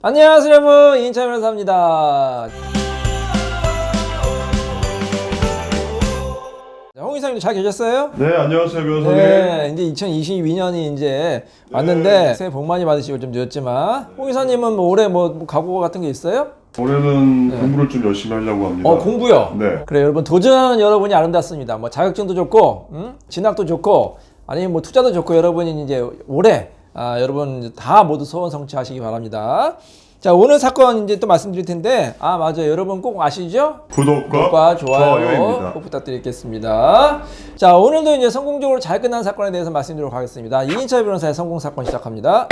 안녕하세요 여러분, 이인찬 변호사입니다. 홍 이사님 잘 계셨어요? 네, 안녕하세요 변호사님. 네, 이제 2022년이 이제 왔는데 새해 복 많이 받으시고 좀 늦었지만 홍 이사님은 뭐 올해 뭐 각오 같은 게 있어요? 올해는 공부를 좀 열심히 하려고 합니다. 공부요? 네. 그래 여러분, 도전 여러분이 아름답습니다. 뭐 자격증도 좋고 진학도 좋고 아니면 뭐 투자도 좋고 여러분이 이제 올해 여러분 다 모두 소원 성취하시기 바랍니다. 자, 오늘 사건 이제 또 말씀드릴 텐데 맞아요, 여러분 꼭 아시죠? 구독과 좋아요 꼭 부탁드리겠습니다. 자, 오늘도 이제 성공적으로 잘 끝난 사건에 대해서 말씀드리도록 하겠습니다. 이인찬 변호사의 성공 사건 시작합니다.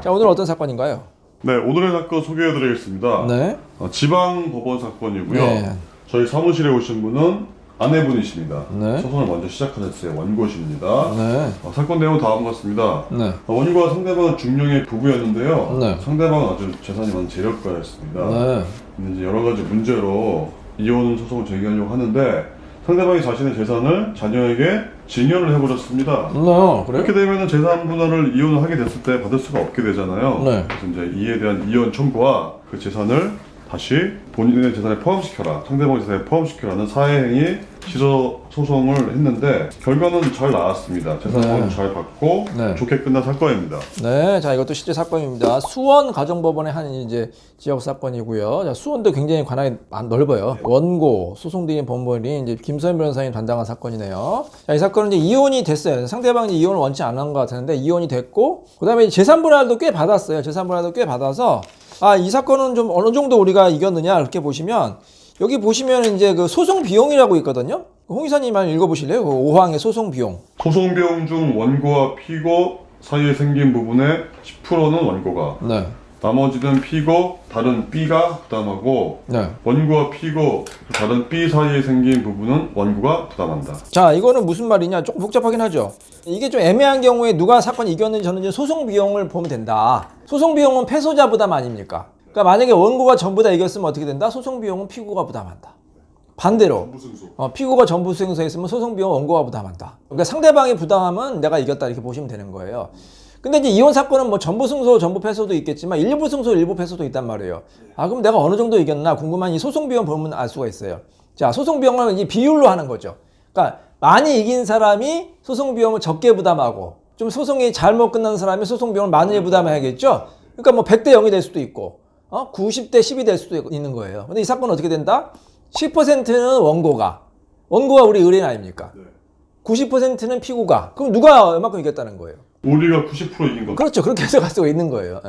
자, 오늘 어떤 사건인가요? 네, 오늘의 사건 소개해드리겠습니다. 네. 지방법원 사건이고요. 네. 저희 사무실에 오신 분은 아내분이십니다. 네. 소송을 먼저 시작하셨어요. 원고십니다. 네. 사건 내용은 다음과 같습니다. 네. 원고와 상대방은 중령의 부부였는데요. 네. 상대방은 아주 재산이 많은 재력가였습니다. 네. 근데 이제 여러 가지 문제로 이혼 소송을 제기하려고 하는데 상대방이 자신의 재산을 자녀에게 증여를 해버렸습니다. 그래요? 이렇게 되면 재산 분할을 이혼을 하게 됐을 때 받을 수가 없게 되잖아요. 네. 그래서 이제 이에 대한 이혼 청구와 그 재산을 다시 본인의 재산에 포함시켜라, 상대방 재산에 포함시켜라는 사회행위 시소 소송을 했는데 결과는 잘 나왔습니다. 재산은 네. 잘 받고 네. 좋게 끝난 사건입니다. 네, 자, 이것도 실제 사건입니다. 수원 가정법원의 한 이제 지역 사건이고요. 자, 수원도 굉장히 관할이 넓어요. 원고, 소송대행 법원이 이제 김서현 변호사님 담당한 사건이네요. 자, 이 사건은 이제 이혼이 됐어요. 상대방이 이혼을 원치 않은 것 같았는데 이혼이 됐고, 그 다음에 재산 분할도 꽤 받았어요. 재산 분할도 꽤 받아서, 이 사건은 좀 어느 정도 우리가 이겼느냐, 이렇게 보시면, 여기 보시면 이제 그 소송 비용이라고 있거든요. 홍 이사님 한번 읽어보실래요? 그 5항의 소송 비용. 소송 비용 중 원고와 피고 사이에 생긴 부분의 10%는 원고가, 네. 나머지는 피고 다른 B가 부담하고, 네. 원고와 피고 다른 B 사이에 생긴 부분은 원고가 부담한다. 자, 이거는 무슨 말이냐? 조금 복잡하긴 하죠. 이게 좀 애매한 경우에 누가 사건 이겼는지 저는 이제 소송 비용을 보면 된다. 소송 비용은 패소자 부담 아닙니까? 그러니까 만약에 원고가 전부 다 이겼으면 어떻게 된다? 소송 비용은 피고가 부담한다. 반대로 피고가 전부 승소했으면 소송 비용 원고가 부담한다. 그러니까 상대방이 부담하면 내가 이겼다 이렇게 보시면 되는 거예요. 근데 이제 이혼 사건은 뭐 전부 승소, 전부 패소도 있겠지만 일부 승소, 일부 패소도 있단 말이에요. 그럼 내가 어느 정도 이겼나 궁금한 이 소송 비용 보면 알 수가 있어요. 자, 소송 비용은 이 비율로 하는 거죠. 그러니까 많이 이긴 사람이 소송 비용을 적게 부담하고 좀 소송이 잘못 끝난 사람이 소송 비용을 많이 부담해야겠죠. 그러니까 뭐 100대 0이 될 수도 있고 90대 10이 될 수도 있는 거예요. 근데 이 사건은 어떻게 된다? 10%는 원고가 우리 의뢰인 아닙니까? 90%는 피고가. 그럼 누가 얼마큼 이겼다는 거예요? 우리가 90% 이긴 거죠. 그렇죠. 그렇게 해석할 수가 있는 거예요.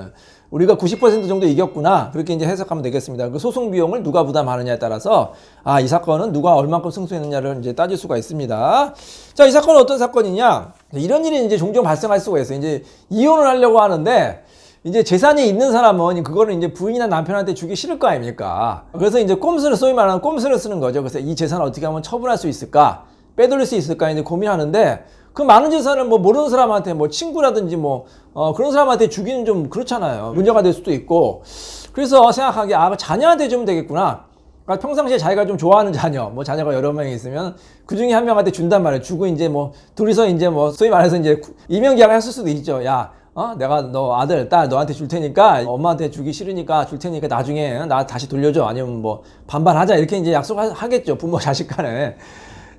우리가 90% 정도 이겼구나. 그렇게 이제 해석하면 되겠습니다. 그 소송 비용을 누가 부담하느냐에 따라서 이 사건은 누가 얼마큼 승소했느냐를 이제 따질 수가 있습니다. 자, 이 사건은 어떤 사건이냐? 이런 일이 이제 종종 발생할 수가 있어요. 이제 이혼을 하려고 하는데 이제 재산이 있는 사람은 그거를 이제 부인이나 남편한테 주기 싫을 거 아닙니까? 그래서 이제 꼼수를 소위 말하는 꼼수를 쓰는 거죠. 그래서 이 재산을 어떻게 하면 처분할 수 있을까? 빼돌릴 수 있을까? 이제 고민하는데 그 많은 재산을 뭐 모르는 사람한테 뭐 친구라든지 그런 사람한테 주기는 좀 그렇잖아요. 문제가 될 수도 있고. 그래서 생각하기에 자녀한테 주면 되겠구나. 그러니까 평상시에 자기가 좀 좋아하는 자녀, 자녀가 여러 명이 있으면 그 중에 한 명한테 준단 말이에요. 주고 이제 둘이서 이제 소위 말해서 이제 이명계약을 했을 수도 있죠. 야, 내가 너 아들, 딸 너한테 줄 테니까 엄마한테 주기 싫으니까 줄 테니까 나중에 나 다시 돌려줘. 아니면 반반하자. 이렇게 이제 약속하겠죠. 부모 자식 간에.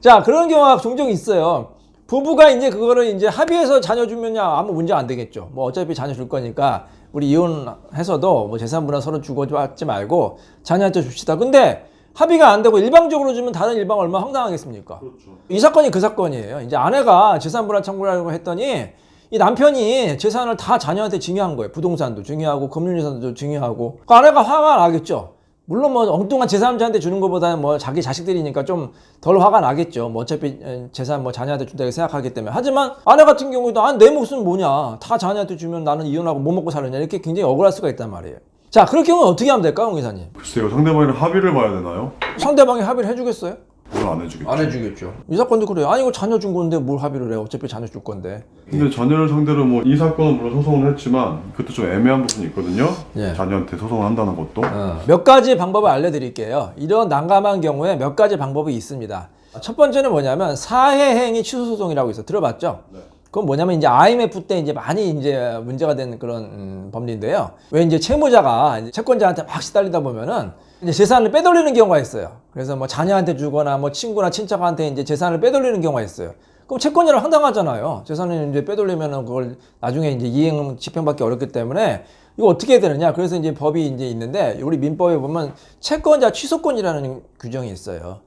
자, 그런 경우가 종종 있어요. 부부가 이제 그거를 이제 합의해서 자녀 주면 아무 문제 안 되겠죠. 어차피 자녀 줄 거니까 우리 이혼해서도 재산 분할 서로 주고받지 말고 자녀한테 줍시다. 근데 합의가 안 되고 일방적으로 주면 다른 일방 얼마나 황당하겠습니까? 그렇죠. 이 사건이 그 사건이에요. 이제 아내가 재산 분할 청구를 하려고 했더니 이 남편이 재산을 다 자녀한테 증여한 거예요. 부동산도 증여하고 금융유산도 증여하고. 그 아내가 화가 나겠죠. 물론 엉뚱한 제3자한테 주는 것보다는 자기 자식들이니까 좀 덜 화가 나겠죠. 어차피 재산 자녀한테 준다고 생각하기 때문에. 하지만 아내 같은 경우에도 내 몫은 뭐냐. 다 자녀한테 주면 나는 이혼하고 뭐 먹고 사느냐. 이렇게 굉장히 억울할 수가 있단 말이에요. 자, 그럴 경우는 어떻게 하면 될까요, 홍 이사님? 글쎄요, 상대방이랑 합의를 봐야 되나요? 상대방이 합의를 해주겠어요? 뭘 안 해주겠죠. 안 해주겠죠. 이 사건도 그래요. 이거 자녀 준 건데 뭘 합의를 해. 어차피 자녀 줄 건데. 근데 자녀를 상대로 이 사건은 물론 소송을 했지만 그것도 좀 애매한 부분이 있거든요. 예. 자녀한테 소송을 한다는 것도. 몇 가지 방법을 알려드릴게요. 이런 난감한 경우에 몇 가지 방법이 있습니다. 첫 번째는 뭐냐면 사회행위 취소소송이라고 있어요. 들어봤죠? 네. 그건 뭐냐면 이제 IMF 때 이제 많이 이제 문제가 된 그런 법리인데요. 왜 이제 채무자가 이제 채권자한테 막 시달리다 보면은 이제 재산을 빼돌리는 경우가 있어요. 그래서 뭐 자녀한테 주거나 뭐 친구나 친척한테 이제 재산을 빼돌리는 경우가 있어요. 그럼 채권자는 황당하잖아요. 재산을 이제 빼돌리면은 그걸 나중에 이제 이행 집행받기 어렵기 때문에 이거 어떻게 해야 되느냐. 그래서 이제 법이 이제 있는데 우리 민법에 보면 채권자 취소권이라는 규정이 있어요.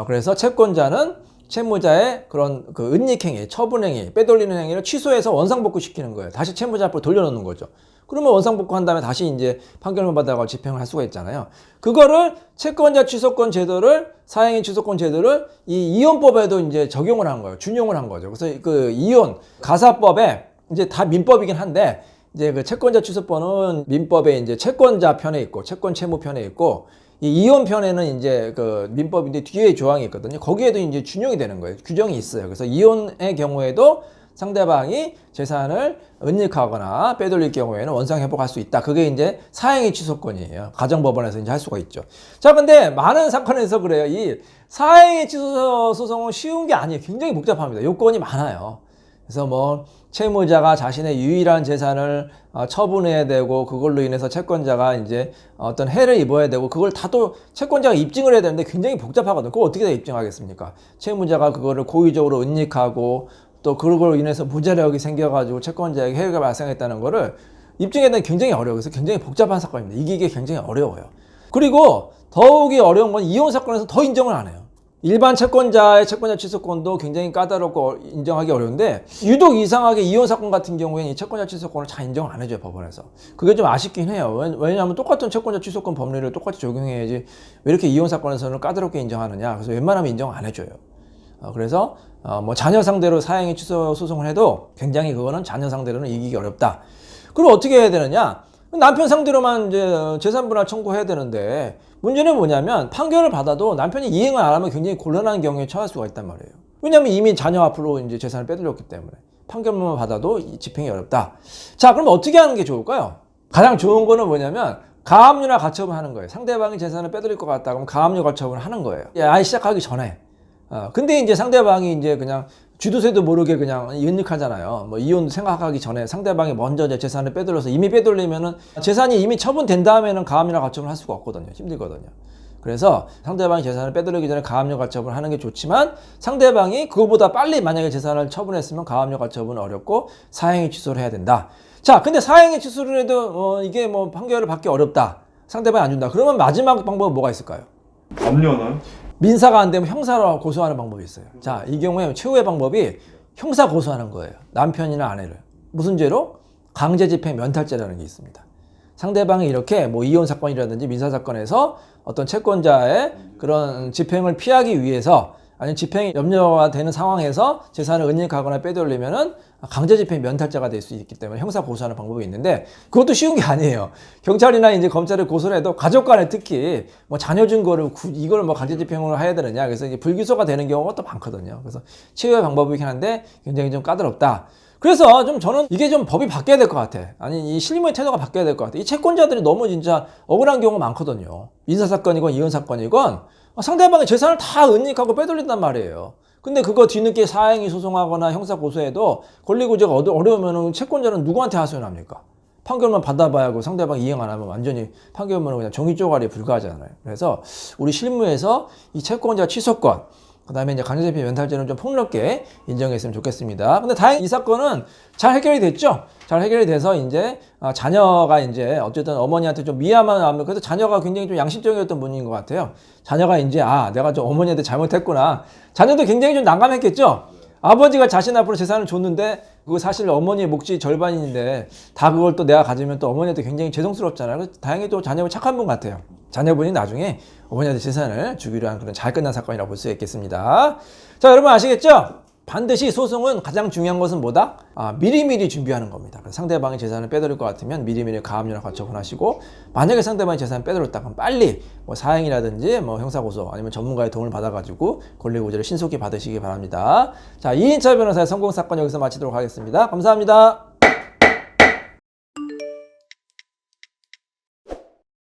그래서 채권자는 채무자의 그런 그 은닉행위, 처분행위, 빼돌리는 행위를 취소해서 원상복구시키는 거예요. 다시 채무자 앞으로 돌려놓는 거죠. 그러면 원상복구한 다음에 다시 이제 판결만 받아가지고 집행을 할 수가 있잖아요. 그거를 채권자 취소권 제도를, 사행인 취소권 제도를 이 이혼법에도 이제 적용을 한 거예요. 준용을 한 거죠. 그래서 그 이혼, 가사법에 이제 다 민법이긴 한데 이제 그 채권자 취소권은 민법에 이제 채권자 편에 있고 채권 채무 편에 있고 이 이혼 편에는 이제 그 민법인데 뒤에 조항이 있거든요. 거기에도 이제 준용이 되는 거예요. 규정이 있어요. 그래서 이혼의 경우에도 상대방이 재산을 은닉하거나 빼돌릴 경우에는 원상 회복할 수 있다. 그게 이제 사행위 취소권이에요. 가정법원에서 이제 할 수가 있죠. 자, 근데 많은 사건에서 그래요. 이 사행위 취소 소송은 쉬운 게 아니에요. 굉장히 복잡합니다. 요건이 많아요. 그래서 뭐 채무자가 자신의 유일한 재산을 처분해야 되고 그걸로 인해서 채권자가 이제 어떤 해를 입어야 되고 그걸 다 또 채권자가 입증을 해야 되는데 굉장히 복잡하거든요. 그거 어떻게 다 입증하겠습니까? 채무자가 그거를 고의적으로 은닉하고 또 그걸로 인해서 무자력이 생겨가지고 채권자에게 해가 발생했다는 거를 입증해야 되는 게 굉장히 어려워요. 그래서 굉장히 복잡한 사건입니다. 이기기 굉장히 어려워요. 그리고 더욱이 어려운 건 이혼 사건에서 더 인정을 안 해요. 일반 채권자의 채권자 취소권도 굉장히 까다롭고 인정하기 어려운데 유독 이상하게 이혼 사건 같은 경우에는 이 채권자 취소권을 잘 인정을 안 해줘요, 법원에서. 그게 좀 아쉽긴 해요. 왜냐하면 똑같은 채권자 취소권 법리를 똑같이 적용해야지 왜 이렇게 이혼 사건에서는 까다롭게 인정하느냐. 그래서 웬만하면 인정 안 해줘요. 그래서 뭐 자녀 상대로 사행위 취소 소송을 해도 굉장히 그거는 자녀 상대로는 이기기 어렵다. 그럼 어떻게 해야 되느냐? 남편 상대로만 이제 재산분할 청구해야 되는데 문제는 뭐냐면 판결을 받아도 남편이 이행을 안 하면 굉장히 곤란한 경우에 처할 수가 있단 말이에요. 왜냐하면 이미 자녀 앞으로 이제 재산을 빼돌렸기 때문에 판결만 받아도 집행이 어렵다. 자, 그럼 어떻게 하는 게 좋을까요? 가장 좋은 거는 뭐냐면 가압류나 가처분 하는 거예요. 상대방이 재산을 빼돌릴 것 같다 그럼 가압류 가처분을 하는 거예요. 아예 시작하기 전에. 근데 이제 상대방이 이제 그냥 쥐도새도 모르게 그냥 은닉하잖아요. 뭐 이혼 생각하기 전에 상대방이 먼저 이제 재산을 빼돌려서 이미 빼돌리면은 재산이 이미 처분된 다음에는 가압류나 가처분을 할 수가 없거든요. 힘들거든요. 그래서 상대방이 재산을 빼돌리기 전에 가압류 가처분을 하는 게 좋지만 상대방이 그거보다 빨리 만약에 재산을 처분했으면 가압류 가처분은 어렵고 사행위 취소를 해야 된다. 자, 근데 사행위 취소를 해도 이게 뭐 판결을 받기 어렵다. 상대방이 안 준다. 그러면 마지막 방법은 뭐가 있을까요? 법료는 민사가 안 되면 형사로 고소하는 방법이 있어요. 자, 이 경우에 최후의 방법이 형사 고소하는 거예요. 남편이나 아내를. 무슨 죄로? 강제집행 면탈죄라는 게 있습니다. 상대방이 이렇게 뭐 이혼 사건이라든지 민사 사건에서 어떤 채권자의 그런 집행을 피하기 위해서 아니면 집행이 염려가 되는 상황에서 재산을 은닉하거나 빼돌리면은 강제집행 면탈자가 될 수 있기 때문에 형사 고소하는 방법이 있는데 그것도 쉬운 게 아니에요. 경찰이나 이제 검찰에 고소를 해도 가족 간에 특히 뭐 자녀 증거를 이걸 뭐 강제집행으로 해야 되느냐. 그래서 이제 불기소가 되는 경우가 또 많거든요. 그래서 최후의 방법이긴 한데 굉장히 좀 까다롭다. 그래서 좀 저는 이게 좀 법이 바뀌어야 될 것 같아. 아니, 이 실무의 태도가 바뀌어야 될 것 같아. 이 채권자들이 너무 진짜 억울한 경우가 많거든요. 민사사건이건 이혼사건이건 상대방의 재산을 다 은닉하고 빼돌린단 말이에요. 근데 그거 뒤늦게 사행위 소송하거나 형사 고소해도 권리구제가 어려우면 채권자는 누구한테 하소연합니까? 판결만 받아봐야 하고 상대방 이행 안 하면 완전히 판결문은 그냥 종이 쪼가리에 불과하잖아요. 그래서 우리 실무에서 이 채권자 취소권, 그 다음에 이제 강제집행 면탈죄는 좀 폭넓게 인정했으면 좋겠습니다. 근데 다행히 이 사건은 잘 해결이 됐죠? 잘 해결이 돼서 이제 자녀가 이제 어쨌든 어머니한테 좀 미안한 마음에 그래도 자녀가 굉장히 좀 양심적이었던 분인 것 같아요. 자녀가 이제 내가 좀 어머니한테 잘못했구나. 자녀도 굉장히 좀 난감했겠죠? 아버지가 자신 앞으로 재산을 줬는데 그거 사실 어머니의 몫이 절반인데 다 그걸 또 내가 가지면 또 어머니한테 굉장히 죄송스럽잖아요. 그래서 다행히 또 자녀분 착한 분 같아요. 자녀분이 나중에 어머니한테 재산을 주기로 한 그런 잘 끝난 사건이라고 볼 수 있겠습니다. 자, 여러분 아시겠죠? 반드시 소송은 가장 중요한 것은 뭐다? 미리미리 준비하는 겁니다. 그래서 상대방이 재산을 빼돌릴 것 같으면 미리미리 가압류나 가처분하시고 만약에 상대방이 재산을 빼돌렸다 그럼 빨리 뭐 사행이라든지 뭐 형사고소 아니면 전문가의 도움을 받아가지고 권리구제를 신속히 받으시기 바랍니다. 자, 이인철 변호사의 성공사건 여기서 마치도록 하겠습니다. 감사합니다.